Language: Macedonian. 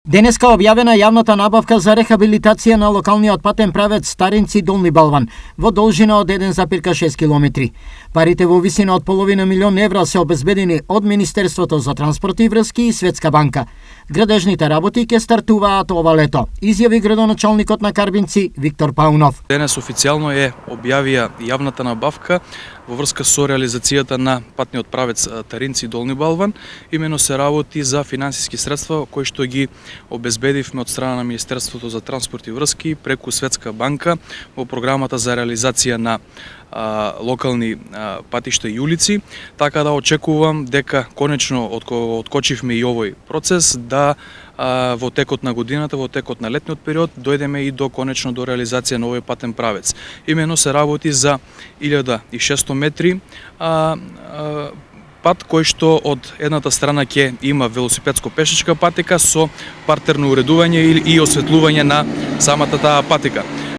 Денеска објавена јавната набавка за рехабилитација на локалниот патен правец Старинци Долни Балван во должина од 1,6 километри. Парите во висина од половина милион евра се обезбедени од Министерството за транспорт и врски и Светска банка. Градежните работи ќе стартуваат ова лето, изјави градоначалникот на Карбинци Виктор Паунов. Денес официјално објавија јавната набавка во врска со реализацијата на патниот правец Старинци Долни Балван. Имено се работи за финансиски средства кои што ги обезбедивме од страна на Министерството за транспорт и врски преку Светска банка во програмата за реализација на локални патишта и улици, така да очекувам дека конечно откочивме и овој процес да во текот на годината, во текот на летниот период дојдеме и конечно до реализација на овој патен правец. Имено се работи за 1600 метри пат кој што од едната страна ќе има велосипедско-пешачка патека со партерно уредување и осветлување на самата таа патека.